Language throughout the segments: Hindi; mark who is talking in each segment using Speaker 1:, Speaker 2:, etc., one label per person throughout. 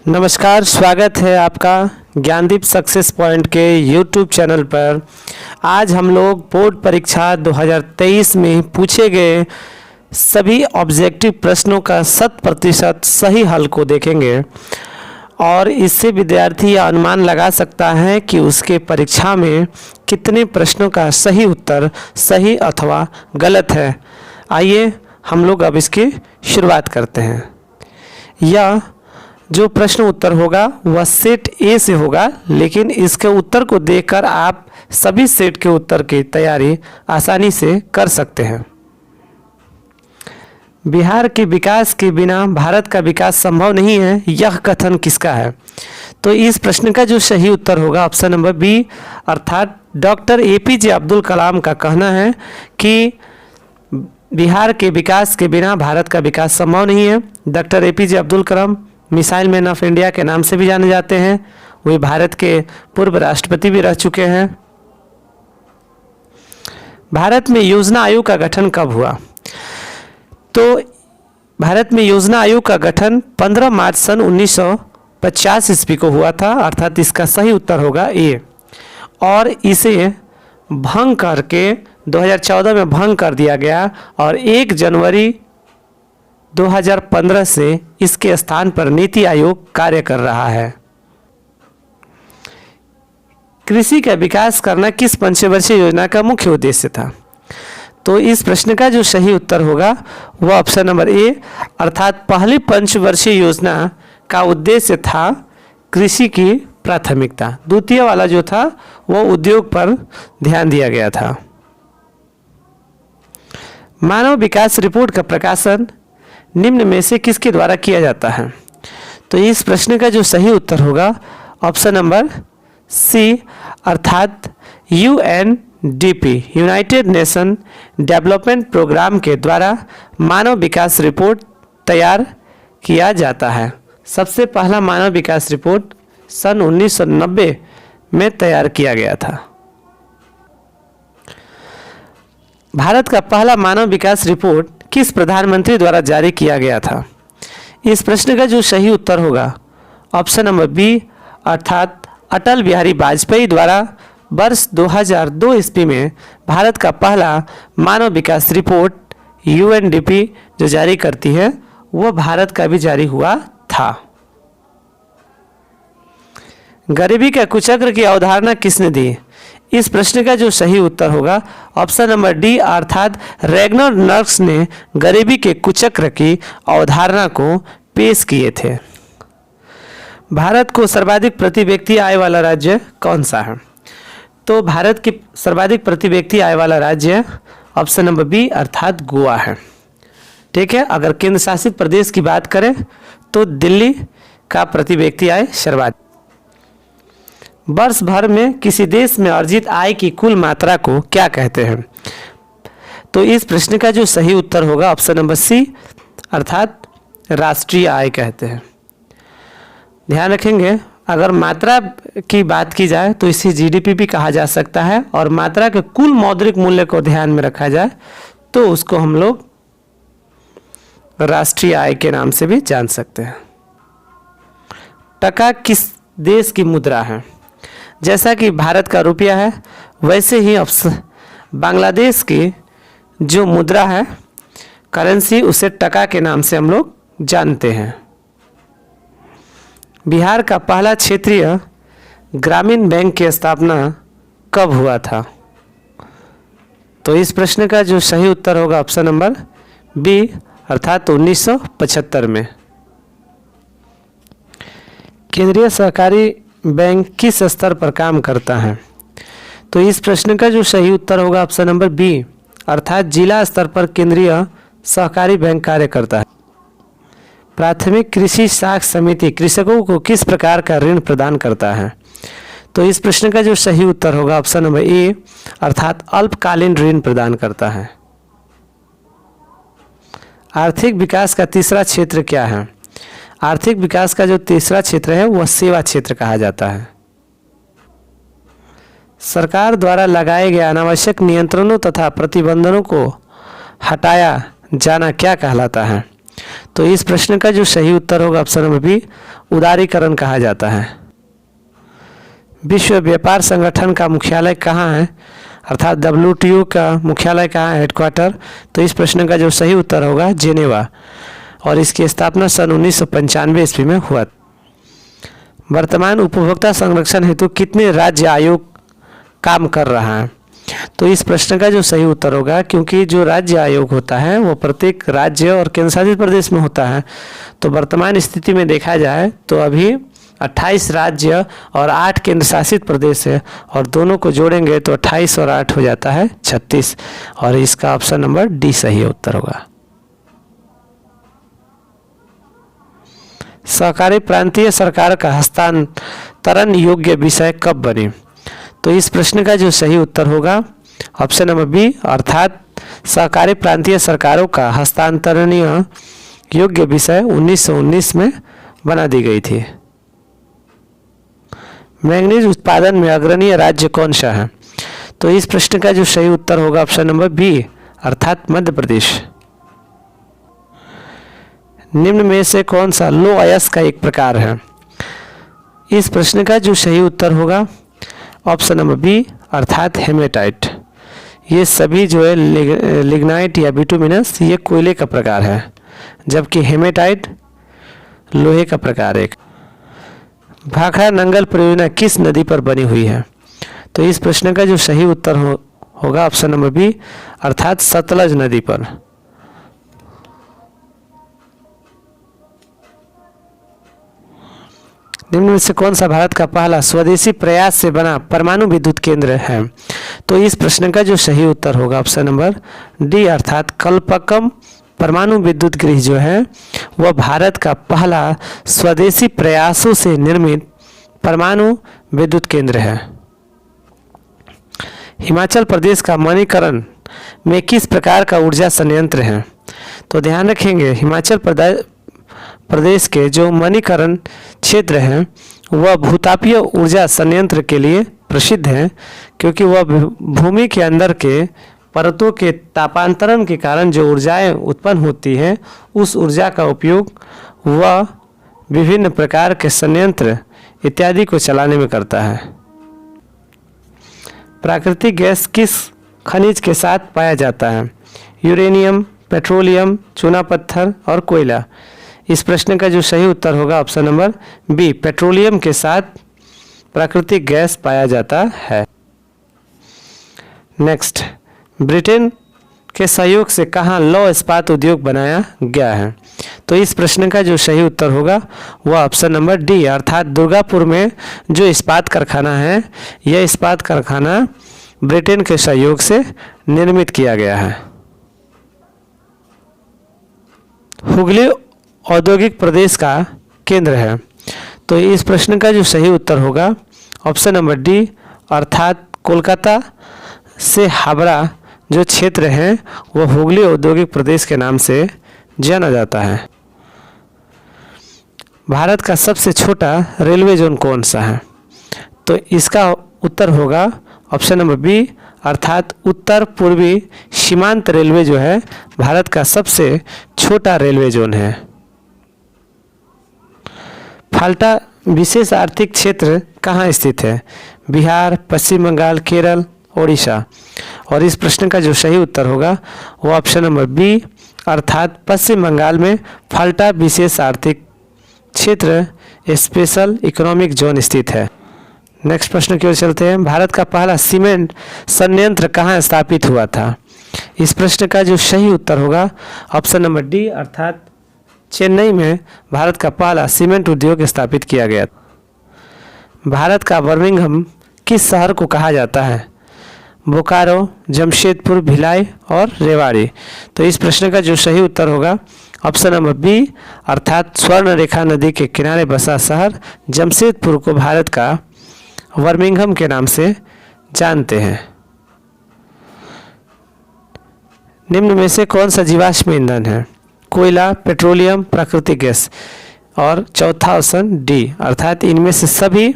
Speaker 1: नमस्कार, स्वागत है आपका ज्ञानदीप सक्सेस पॉइंट के यूट्यूब चैनल पर। आज हम लोग बोर्ड परीक्षा 2023 में पूछे गए सभी ऑब्जेक्टिव प्रश्नों का 100% सही हल को देखेंगे और इससे विद्यार्थी यह अनुमान लगा सकता है कि उसके परीक्षा में कितने प्रश्नों का सही उत्तर सही अथवा गलत है। आइए हम लोग अब इसकी शुरुआत करते हैं। यह जो प्रश्न उत्तर होगा वह सेट ए से होगा, लेकिन इसके उत्तर को देखकर आप सभी सेट के उत्तर की तैयारी आसानी से कर सकते हैं। बिहार के विकास के बिना भारत का विकास संभव नहीं है, यह कथन किसका है? तो इस प्रश्न का जो सही उत्तर होगा ऑप्शन नंबर बी, अर्थात डॉक्टर एपीजे अब्दुल कलाम का कहना है कि बिहार के विकास के बिना भारत का विकास संभव नहीं है। Doctor APJ Abdul Kalam missile man of India के नाम से भी जाने जाते हैं। वे भारत के पूर्व राष्ट्रपति भी रह चुके हैं। भारत में योजना आयोग का गठन कब हुआ? तो भारत में योजना आयोग का गठन 15 मार्च सन 1950 ईस्वी को हुआ था, अर्थात इसका सही उत्तर होगा ए। और इसे भंग करके 2014 में भंग कर दिया गया और 1 जनवरी 2015 से इसके स्थान पर नीति आयोग कार्य कर रहा है। कृषि का विकास करना किस पंचवर्षीय योजना का मुख्य उद्देश्य था? तो इस प्रश्न का जो सही उत्तर होगा वह ऑप्शन नंबर ए, अर्थात पहली पंचवर्षीय योजना का उद्देश्य था कृषि की प्राथमिकता। द्वितीय वाला जो था वह उद्योग पर ध्यान दिया गया था। मानव विकास रिपोर्ट का प्रकाशन निम्न में से किसके द्वारा किया जाता है? तो इस प्रश्न का जो सही उत्तर होगा ऑप्शन नंबर सी, अर्थात UNDP united nation development programme के द्वारा मानव विकास रिपोर्ट तैयार किया जाता है। सबसे पहला मानव विकास रिपोर्ट सन 1990 में तैयार किया गया था। भारत का पहला मानव विकास रिपोर्ट किस प्रधानमंत्री द्वारा जारी किया गया था? इस प्रश्न का जो सही उत्तर होगा ऑप्शन नंबर बी, अर्थात अटल बिहारी वाजपेयी द्वारा वर्ष 2002 ईस्वी में भारत का पहला मानव विकास रिपोर्ट यूएनडीपी जो जारी करती है वह भारत का भी जारी हुआ था। गरीबी का कुचक्र की अवधारणा किसने दी? इस प्रश्न का जो सही उत्तर होगा ऑप्शन नंबर डी, अर्थात रैग्नर नर्क्स ने गरीबी के कुचक्र की अवधारणा को पेश किए थे। भारत को सर्वाधिक प्रति व्यक्ति आय वाला राज्य कौन सा है? तो भारत की सर्वाधिक प्रति व्यक्ति आय वाला राज्य ऑप्शन नंबर बी, अर्थात गोवा है। ठीक है, अगर केंद्र शासित प्रदेश की बात करें तो दिल्ली का प्रति व्यक्ति आय सर्वाधिक। वर्ष भर में किसी देश में अर्जित आय की कुल मात्रा को क्या कहते हैं? तो इस प्रश्न का जो सही उत्तर होगा ऑप्शन नंबर सी, अर्थात राष्ट्रीय आय कहते हैं। ध्यान रखेंगे, अगर मात्रा की बात की जाए तो इसे जीडीपी भी कहा जा सकता है और मात्रा के कुल मौद्रिक मूल्य को ध्यान में रखा जाए तो उसको हम लोग राष्ट्रीय आय के नाम से भी जान सकते हैं। टका किस देश की मुद्रा है? जैसा कि भारत का रुपया है वैसे ही बांग्लादेश की जो मुद्रा है करेंसी उसे टका के नाम से हम लोग जानते हैं। बिहार का पहला क्षेत्रीय ग्रामीण बैंक की स्थापना कब हुआ था? तो इस प्रश्न का जो सही उत्तर होगा ऑप्शन नंबर बी, अर्थात 1975 में। केंद्रीय सहकारी बैंक किस स्तर पर काम करता है? तो इस प्रश्न का जो सही उत्तर होगा ऑप्शन नंबर बी, अर्थात जिला स्तर पर केंद्रीय सहकारी बैंक कार्य करता है। प्राथमिक कृषि साख समिति कृषकों को किस प्रकार का ऋण प्रदान करता है? तो इस प्रश्न का जो सही उत्तर होगा ऑप्शन नंबर ए, अर्थात अल्पकालीन ऋण प्रदान करता है। आर्थिक विकास का तीसरा क्षेत्र क्या है? आर्थिक विकास का जो तीसरा क्षेत्र है वह सेवा क्षेत्र कहा जाता है। सरकार द्वारा लगाए गए अनावश्यक नियंत्रणों तथा प्रतिबंधों को हटाया जाना क्या कहलाता है? तो इस प्रश्न का जो सही उत्तर होगा ऑप्शन नंबर बी, उदारीकरण कहा जाता है। विश्व व्यापार संगठन का मुख्यालय कहाँ है, अर्थात WTO का मुख्यालय कहाँ है, हेडक्वार्टर। तो इस प्रश्न का जो सही उत्तर होगा जेनेवा, और इसकी स्थापना सन 1995 ईस्वी में हुआ। वर्तमान उपभोक्ता संरक्षण हेतु कितने राज्य आयोग काम कर रहा है, तो इस प्रश्न का जो सही उत्तर होगा, क्योंकि जो राज्य आयोग होता है वो प्रत्येक राज्य और केंद्र शासित प्रदेश में होता है, तो वर्तमान स्थिति में देखा जाए तो अभी 28 राज्य और 8 केंद्र शासित प्रदेश है, और दोनों को जोड़ेंगे तो 28 और 8 हो जाता है 36, और इसका ऑप्शन नंबर डी सही उत्तर होगा। सहकारी प्रांतीय सरकार का हस्तांतरण योग्य विषय कब बने, तो इस प्रश्न का जो सही उत्तर होगा ऑप्शन नंबर बी, अर्थात सहकारी प्रांतीय सरकारों का हस्तांतरणीय योग्य विषय 1919 में बना दी गई थी। मैंगनीज उत्पादन में अग्रणीय राज्य कौन सा है, तो इस प्रश्न का जो सही उत्तर होगा ऑप्शन नंबर बी, अर्थात मध्य प्रदेश। निम्न में से कौन सा लौह अयस्क का एक प्रकार है, इस प्रश्न का जो सही उत्तर होगा ऑप्शन नंबर बी, अर्थात हेमेटाइट। ये सभी जो है लिग्नाइट या बिटुमिनस ये कोयले का प्रकार है, जबकि हेमेटाइट लोहे का प्रकार है। भाखड़ा नंगल परियोजना किस नदी पर बनी हुई है, तो इस प्रश्न का जो सही उत्तर होगा ऑप्शन नंबर बी, अर्थात सतलज नदी पर। निम्न में से कौन सा भारत का पहला स्वदेशी प्रयास से बना परमाणु विद्युत केंद्र है, तो इस प्रश्न का जो सही उत्तर होगा ऑप्शन नंबर डी, अर्थात कल्पक्कम परमाणु विद्युत गृह जो है वह भारत का पहला स्वदेशी प्रयासों से निर्मित परमाणु विद्युत केंद्र है। हिमाचल प्रदेश का मणिकरण में किस प्रकार का ऊर्जा संयंत्र है, तो ध्यान रखेंगे हिमाचल प्रदेश के जो मणिकरण क्षेत्र है वह भूतापीय ऊर्जा संयंत्र के लिए प्रसिद्ध है, क्योंकि वह भूमि के अंदर के परतों के तापांतरण के कारण जो ऊर्जाएं उत्पन्न होती हैं उस ऊर्जा का उपयोग वह विभिन्न प्रकार के संयंत्र इत्यादि को चलाने में करता है। प्राकृतिक गैस किस खनिज के साथ पाया जाता है, यूरेनियम, पेट्रोलियम, चूना पत्थर और कोयला। इस प्रश्न का जो सही उत्तर होगा ऑप्शन नंबर बी, पेट्रोलियम के साथ प्राकृतिक गैस पाया जाता है। नेक्स्ट, ब्रिटेन के सहयोग से कहाँ लौह इस्पात उद्योग बनाया गया है, तो इस प्रश्न का जो सही उत्तर होगा वह ऑप्शन नंबर डी, अर्थात दुर्गापुर में जो इस्पात कारखाना है यह इस्पात कारखाना ब्रिटेन के सहयोग से निर्मित किया गया है। हुगली औद्योगिक प्रदेश का केंद्र है, तो इस प्रश्न का जो सही उत्तर होगा ऑप्शन नंबर डी, अर्थात कोलकाता से हावड़ा जो क्षेत्र है वह हुगली औद्योगिक प्रदेश के नाम से जाना जाता है। भारत का सबसे छोटा रेलवे जोन कौन सा है, तो इसका उत्तर होगा ऑप्शन नंबर बी, अर्थात उत्तर पूर्वी सीमांत रेलवे जो है भारत का सबसे छोटा रेलवे जोन है। फाल्टा विशेष आर्थिक क्षेत्र कहाँ स्थित है, बिहार, पश्चिम बंगाल, केरल, ओडिशा। और इस प्रश्न का जो सही उत्तर होगा वो ऑप्शन नंबर बी, अर्थात पश्चिम बंगाल में फाल्टा विशेष आर्थिक क्षेत्र स्पेशल इकोनॉमिक जोन स्थित है। नेक्स्ट प्रश्न की ओर चलते हैं। भारत का पहला सीमेंट संयंत्र कहाँ स्थापित हुआ था, इस प्रश्न का जो सही उत्तर होगा ऑप्शन नंबर डी, अर्थात चेन्नई में भारत का पहला सीमेंट उद्योग स्थापित किया गया। भारत का बर्मिंघम किस शहर को कहा जाता है, बोकारो, जमशेदपुर, भिलाई और रेवाड़ी। तो इस प्रश्न का जो सही उत्तर होगा ऑप्शन नंबर बी, अर्थात स्वर्ण रेखा नदी के किनारे बसा शहर जमशेदपुर को भारत का बर्मिंघम के नाम से जानते हैं। निम्न में से कौन सा जीवाश्म ईंधन है, कोयला, पेट्रोलियम, प्राकृतिक गैस। और चौथा ऑप्शन डी, अर्थात इनमें से सभी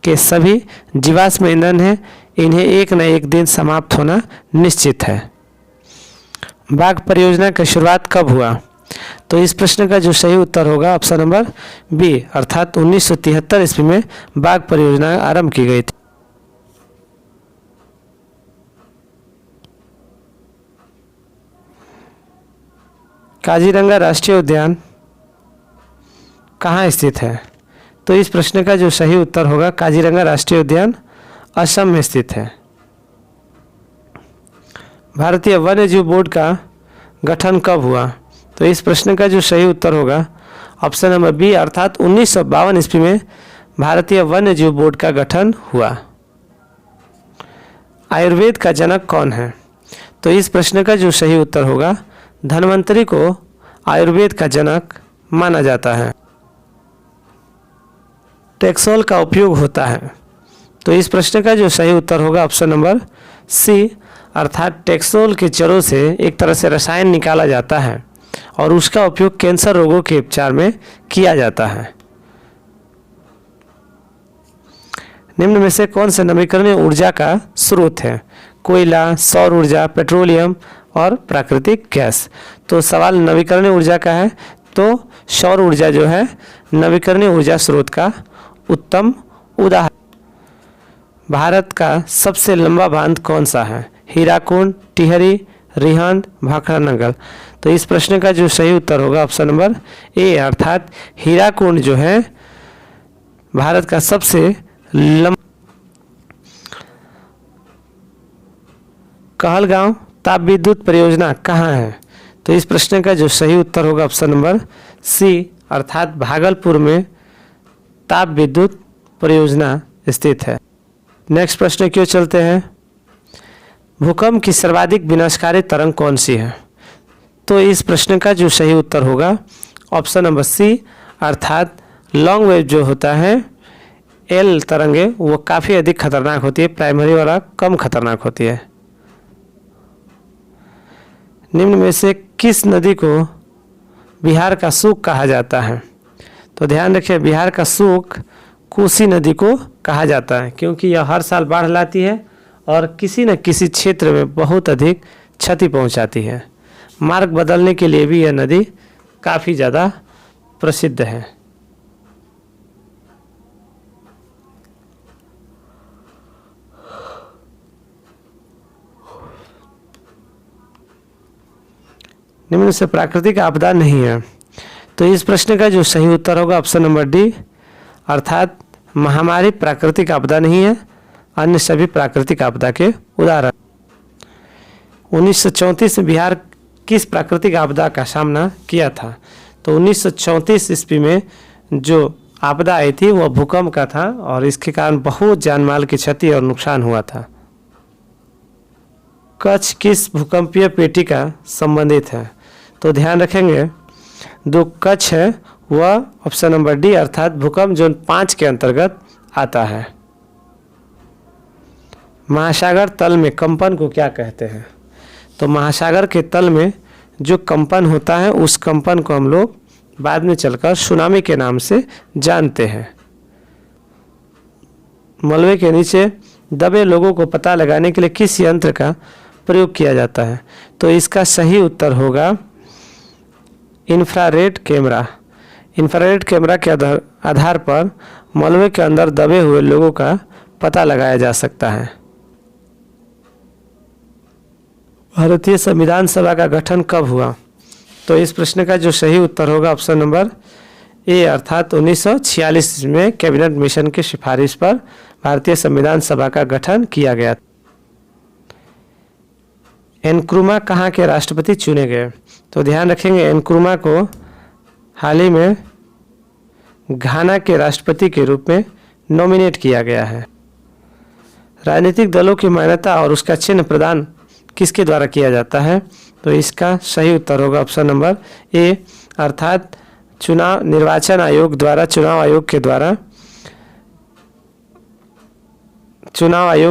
Speaker 1: के सभी जीवाश्म ईंधन हैं, इन्हें एक न एक दिन समाप्त होना निश्चित है। बाघ परियोजना की शुरुआत कब हुआ, तो इस प्रश्न का जो सही उत्तर होगा ऑप्शन नंबर बी, अर्थात 1973 ईस्वी में बाघ परियोजना आरंभ की गई थी। काजीरंगा राष्ट्रीय उद्यान कहाँ स्थित है? तो इस प्रश्न का जो सही उत्तर होगा काजीरंगा राष्ट्रीय उद्यान असम में स्थित है। भारतीय वन्यजीव बोर्ड का गठन कब हुआ? तो इस प्रश्न का जो सही उत्तर होगा ऑप्शन नंबर बी, अर्थात 1952 ईस्वी में भारतीय वन्यजीव बोर्ड का गठन हुआ। आयुर्वेद का जनक कौन है? तो इस प्रश्न का जो सही उत्तर होगा धन्वंतरी को आयुर्वेद का जनक माना जाता है। टेक्सोल का उपयोग होता है। तो इस प्रश्न का जो सही उत्तर होगा ऑप्शन नंबर सी, अर्थात टेक्सोल के जड़ों से एक तरह से रसायन निकाला जाता है और उसका उपयोग कैंसर रोगों के उपचार में किया जाता है। निम्न में से कौन सा नवीकरणीय ऊर्जा का स्रोत है? कोयला, सौर ऊर्जा, पेट्रोलियम और प्राकृतिक गैस। तो सवाल नवीकरणीय ऊर्जा का है, तो सौर ऊर्जा जो है नवीकरणीय ऊर्जा स्रोत का उत्तम उदाहरण। भारत का सबसे लंबा बांध कौन सा है? हीराकुंड, टिहरी, रिहंद, भाखड़ा नंगल। तो इस प्रश्न का जो सही उत्तर होगा ऑप्शन नंबर ए, अर्थात हीराकुंड जो है भारत का सबसे लंबा। कहलगांव ताप विद्युत परियोजना कहाँ है? तो इस प्रश्न का जो सही उत्तर होगा ऑप्शन नंबर सी, अर्थात भागलपुर में ताप विद्युत परियोजना स्थित है। नेक्स्ट प्रश्न क्यों चलते हैं। भूकंप की सर्वाधिक विनाशकारी तरंग कौन सी है? तो इस प्रश्न का जो सही उत्तर होगा ऑप्शन नंबर सी, अर्थात लॉन्ग वेव जो होता है एल तरंगे वो काफ़ी अधिक खतरनाक होती है, प्राइमरी वाला कम खतरनाक होती है। निम्न में से किस नदी को बिहार का सूख कहा जाता है? तो ध्यान रखिए, बिहार का सूख कोसी नदी को कहा जाता है क्योंकि यह हर साल बाढ़ लाती है और किसी न किसी क्षेत्र में बहुत अधिक क्षति पहुंचाती है। मार्ग बदलने के लिए भी यह नदी काफ़ी ज़्यादा प्रसिद्ध है। निम्न से प्राकृतिक आपदा नहीं है। तो इस प्रश्न का जो सही उत्तर होगा ऑप्शन नंबर डी, अर्थात महामारी प्राकृतिक आपदा नहीं है, अन्य सभी प्राकृतिक आपदा के उदाहरण। 1934 में बिहार किस प्राकृतिक आपदा का सामना किया था? तो 1934 ईस्वी में जो आपदा आई थी वह भूकंप का था और इसके कारण बहुत जानमाल की क्षति और नुकसान हुआ था। कच्छ किस भूकंपीय पेटी का संबंधित है? तो ध्यान रखेंगे जो कच्छ है वह ऑप्शन नंबर डी, अर्थात भूकंप जोन 5 के अंतर्गत आता है। महासागर तल में कंपन को क्या कहते हैं? तो महासागर के तल में जो कंपन होता है उस कंपन को हम लोग बाद में चलकर सुनामी के नाम से जानते हैं। मलबे के नीचे दबे लोगों को पता लगाने के लिए किस यंत्र का प्रयोग किया जाता है? तो इसका सही उत्तर होगा इंफ्रारेड कैमरा। इंफ्रारेड कैमरा के आधार पर मलबे के अंदर दबे हुए लोगों का पता लगाया जा सकता है। भारतीय संविधान सभा का गठन कब हुआ? तो इस प्रश्न का जो सही उत्तर होगा ऑप्शन नंबर ए, अर्थात 1946 में कैबिनेट मिशन की सिफारिश पर भारतीय संविधान सभा का गठन किया गया। एनक्रुमा कहाँ के राष्ट्रपति चुने गए? तो ध्यान रखेंगे एनक्रुमा को हाल ही में घाना के राष्ट्रपति के रूप में नॉमिनेट किया गया है। राजनीतिक दलों की मान्यता और उसका चिन्ह प्रदान किसके द्वारा किया जाता है? तो इसका सही उत्तर होगा ऑप्शन नंबर ए, अर्थात निर्वाचन आयोग द्वारा चुनाव आयोग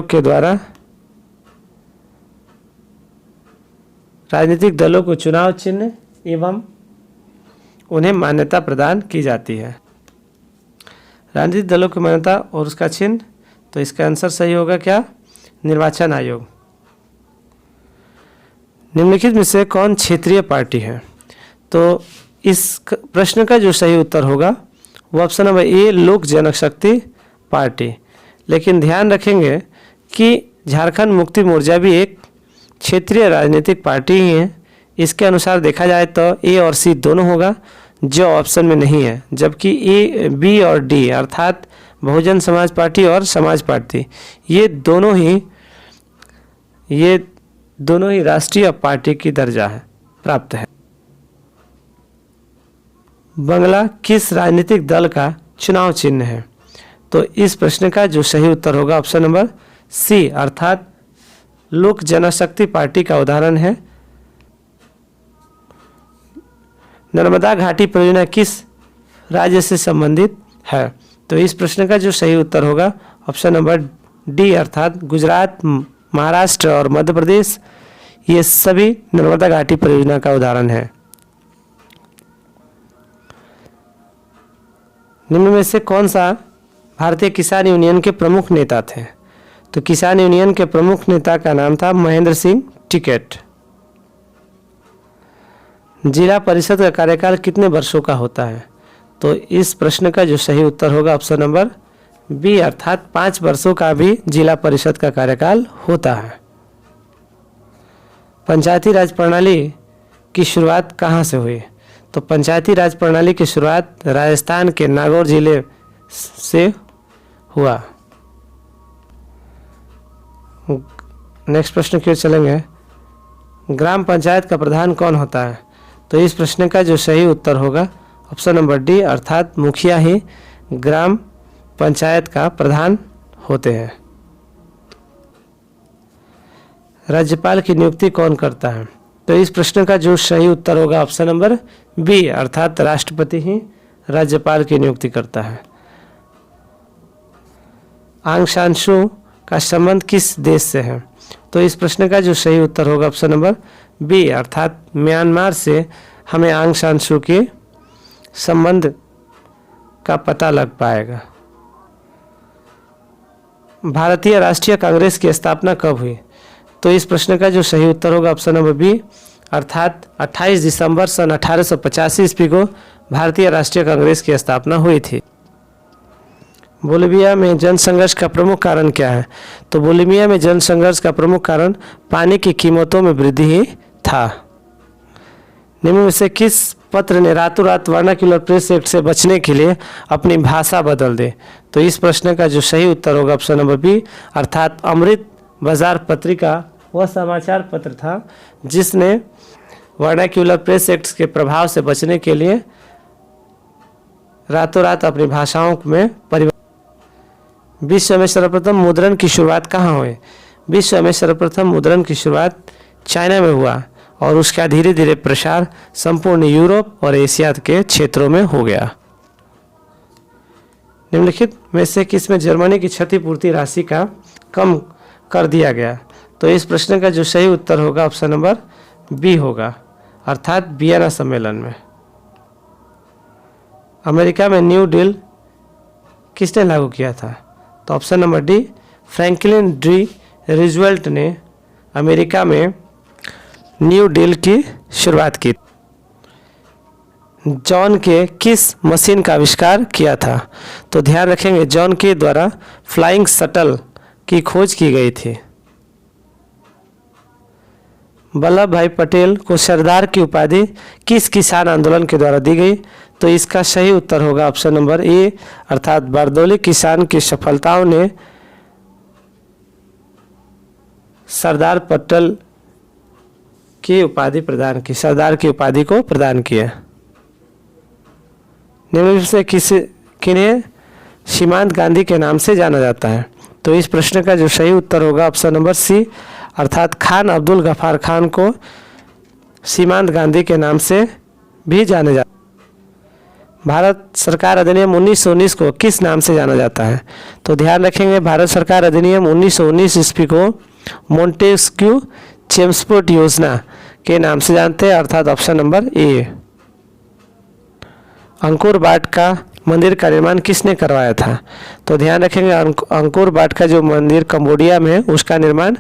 Speaker 1: के द्वारा राजनीतिक दलों को चुनाव चिन्ह एवं उन्हें मान्यता प्रदान की जाती है। राजनीतिक दलों की मान्यता और उसका चिन्ह, तो इसका आंसर सही होगा क्या? निर्वाचन आयोग। निम्नलिखित में से कौन क्षेत्रीय पार्टी है? तो इस प्रश्न का जो सही उत्तर होगा वो ऑप्शन नंबर ए लोक जनशक्ति पार्टी। लेकिन ध्यान रखेंगे कि झारखंड मुक्ति मोर्चा भी एक क्षेत्रीय राजनीतिक पार्टी ही है। इसके अनुसार देखा जाए तो ए और सी दोनों होगा, जो ऑप्शन में नहीं है, जबकि ए, बी और डी अर्थात बहुजन समाज पार्टी और समाज पार्टी ये दोनों ही राष्ट्रीय पार्टी की दर्जा है प्राप्त है। बंगला किस राजनीतिक दल का चुनाव चिन्ह है? तो इस प्रश्न का जो सही उत्तर होगा ऑप्शन नंबर सी अर्थात लोक जनशक्ति पार्टी का उदाहरण है। नर्मदा घाटी परियोजना किस राज्य से संबंधित है? तो इस प्रश्न का जो सही उत्तर होगा ऑप्शन नंबर डी अर्थात गुजरात, महाराष्ट्र और मध्य प्रदेश ये सभी नर्मदा घाटी परियोजना का उदाहरण है। निम्न में से कौन सा भारतीय किसान यूनियन के प्रमुख नेता थे? तो किसान यूनियन के प्रमुख नेता का नाम था महेंद्र सिंह टिकैत। जिला परिषद का कार्यकाल कितने वर्षों का होता है? तो इस प्रश्न का जो सही उत्तर होगा ऑप्शन नंबर बी अर्थात 5 वर्षों का भी जिला परिषद का कार्यकाल होता है। पंचायती राज प्रणाली की शुरुआत कहाँ से हुई? तो पंचायती राज प्रणाली की शुरुआत राजस्थान के नागौर जिले से हुआ। नेक्स्ट प्रश्न की ओर चलेंगे। ग्राम पंचायत का प्रधान कौन होता है? तो इस प्रश्न का जो सही उत्तर होगा ऑप्शन नंबर डी अर्थात मुखिया ही ग्राम पंचायत का प्रधान होते हैं। राज्यपाल की नियुक्ति कौन करता है? तो इस प्रश्न का जो सही उत्तर होगा ऑप्शन नंबर बी अर्थात राष्ट्रपति ही राज्यपाल की नियुक्ति करता है। आंग सान सू का संबंध किस देश से है? तो इस प्रश्न का जो सही उत्तर होगा ऑप्शन नंबर बी अर्थात म्यांमार से हमें आंग सान सू के संबंध का पता लग पाएगा। भारतीय राष्ट्रीय कांग्रेस की स्थापना कब हुई? तो इस प्रश्न का जो सही उत्तर होगा ऑप्शन नंबर बी अर्थात 28 दिसंबर सन 1885 ईस्वी को भारतीय राष्ट्रीय कांग्रेस की स्थापना हुई थी। बोलिविया में जन संघर्ष का प्रमुख कारण क्या है? तो बोलिविया में जन संघर्ष का प्रमुख कारण पानी की कीमतों में वृद्धि ही था। निम्न में से किस पत्र ने रातों रात वर्नाक्युलर प्रेस एक्ट से बचने के लिए अपनी भाषा बदल दी? तो इस प्रश्न का जो सही उत्तर होगा ऑप्शन नंबर बी अर्थात अमृत बाजार पत्रिका वह समाचार पत्र था जिसने वर्नाक्युलर प्रेस एक्ट के प्रभाव से बचने के लिए रातों रात अपनी भाषाओं में परिवर्तन। विश्व में सर्वप्रथम मुद्रण की शुरुआत कहाँ हुई? विश्व में सर्वप्रथम मुद्रण की शुरुआत चाइना में हुआ और उसका धीरे धीरे प्रसार संपूर्ण यूरोप और एशिया के क्षेत्रों में हो गया। निम्नलिखित में से किसमें जर्मनी की क्षतिपूर्ति राशि का कम कर दिया गया? तो इस प्रश्न का जो सही उत्तर होगा ऑप्शन नंबर बी होगा अर्थात वियना सम्मेलन में। अमेरिका में न्यू डील किसने लागू किया था? तो option number D Franklin D Roosevelt ने अमेरिका में न्यू डील की शुरुआत की। जॉन के किस मशीन का आविष्कार किया था? तो ध्यान रखेंगे जॉन के द्वारा फ्लाइंग शटल की खोज की गई थी। वल्लभ भाई पटेल को सरदार की उपाधि किस किसान आंदोलन के द्वारा दी गई? तो इसका सही उत्तर होगा ऑप्शन नंबर ए अर्थात बारदौली किसान की सफलताओं ने सरदार पटेल की उपाधि प्रदान की, सरदार की उपाधि को प्रदान किया। निम्न से किन्हें सीमांत गांधी के नाम से जाना जाता है? तो इस प्रश्न का जो सही उत्तर होगा ऑप्शन नंबर सी अर्थात खान अब्दुल गफ्फार खान को सीमांत गांधी के नाम से भी जाने जाता है। भारत सरकार अधिनियम 1919 को किस नाम से जाना जाता है? तो ध्यान रखेंगे भारत सरकार अधिनियम 1919 ईस्वी को मोंटेस्क्यू चेम्सफोर्ड योजना के नाम से जानते हैं अर्थात ऑप्शन नंबर ए। अंकुर वाट का मंदिर का निर्माण किसने करवाया था? तो ध्यान रखेंगे अंकुर वाट का जो मंदिर कंबोडिया में है उसका निर्माण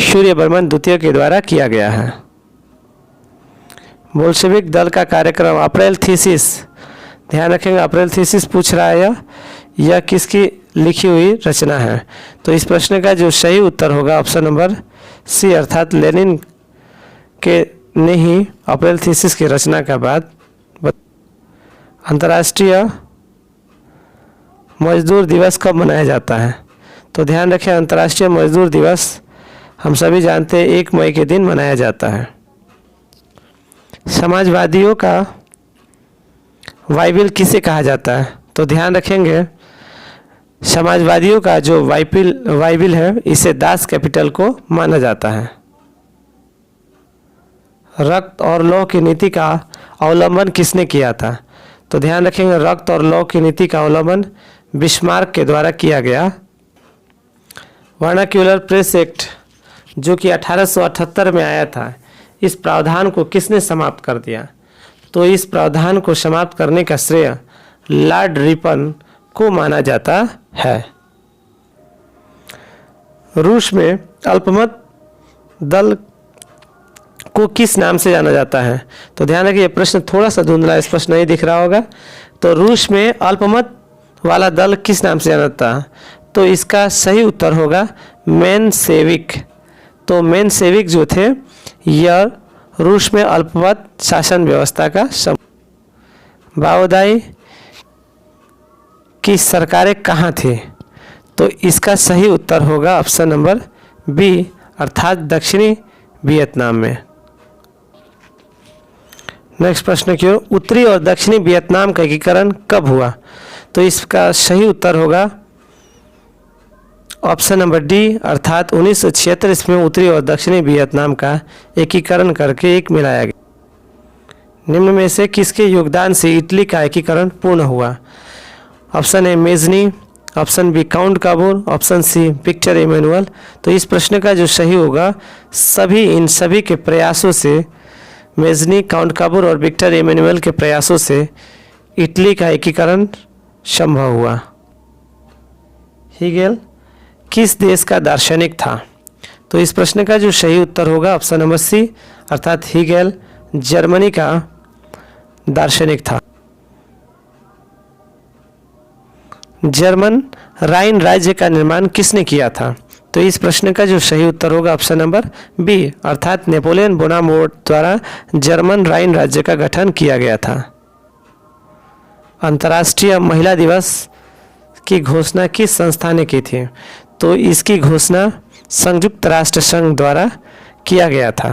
Speaker 1: सूर्यवर्मन द्वितीय के द्वारा किया गया है। बोल्शेविक दल का कार्यक्रम, अप्रैल थीसिस, ध्यान रखेंगे अप्रैल थीसिस पूछ रहा है यह किसकी लिखी हुई रचना है। तो इस प्रश्न का जो सही उत्तर होगा ऑप्शन नंबर सी, अर्थात लेनिन के ने ही अप्रैल थीसिस की रचना के बाद। अंतर्राष्ट्रीय मजदूर दिवस कब मनाया जाता है? तो ध्यान रखें अंतर्राष्ट्रीय मजदूर दिवस हम सभी जानते हैं 1 मई के दिन मनाया जाता है। समाजवादियों का बाइबिल किसे कहा जाता है? तो ध्यान रखेंगे समाजवादियों का जो बाइबिल है इसे दास कैपिटल को माना जाता है। रक्त और लौह की नीति का अवलंबन किसने किया था? तो ध्यान रखेंगे रक्त और लौह की नीति का अवलंबन बिस्मार्क के द्वारा किया गया। वर्नाक्यूलर प्रेस एक्ट जो कि 1878 में आया था, इस प्रावधान को किसने समाप्त कर दिया? तो इस प्रावधान को समाप्त करने का श्रेय लॉर्ड रिपन को माना जाता है। रूस में अल्पमत दल को किस नाम से जाना जाता है? तो ध्यान रखिए ये प्रश्न थोड़ा सा धुंधला स्पष्ट नहीं दिख रहा होगा। तो रूस में अल्पमत वाला दल किस नाम से जाना जाता है? तो इसका सही उत्तर होगा मेनसेविक। तो मेनसेविक जो थे यह रूस में अल्पमत शासन व्यवस्था का माओवादी की सरकारें कहाँ थी? तो इसका सही उत्तर होगा ऑप्शन नंबर बी, अर्थात दक्षिणी वियतनाम में। नेक्स्ट प्रश्न की ओर, उत्तरी और दक्षिणी वियतनाम का एकीकरण कब हुआ? तो इसका सही उत्तर होगा ऑप्शन नंबर डी, अर्थात 1976 ईस्वी में उत्तरी और दक्षिणी वियतनाम का एकीकरण करके एक मिलाया गया। निम्न में से किसके योगदान से इटली का एकीकरण पूर्ण हुआ? Option A Mazzini, option B count Cavour, option C Victor Emmanuel. तो इस प्रश्न का जो सही होगा इन सभी के प्रयासों से, मेजनी, काउंट काबूर और विक्टर इमैनुअल के प्रयासों से इटली का एकीकरण संभव हुआ। हीगेल किस देश का दार्शनिक था? तो इस प्रश्न का जो सही उत्तर होगा ऑप्शन नंबर सी, अर्थात हीगेल जर्मनी का दार्शनिक था। जर्मन राइन राज्य का निर्माण किसने किया था? तो इस प्रश्न का जो सही उत्तर होगा ऑप्शन नंबर बी, अर्थात नेपोलियन बोनापार्ट द्वारा जर्मन राइन राज्य का गठन किया गया था। अंतर्राष्ट्रीय महिला दिवस की घोषणा किस संस्था ने की थी? तो इसकी घोषणा संयुक्त राष्ट्र संघ द्वारा किया गया था।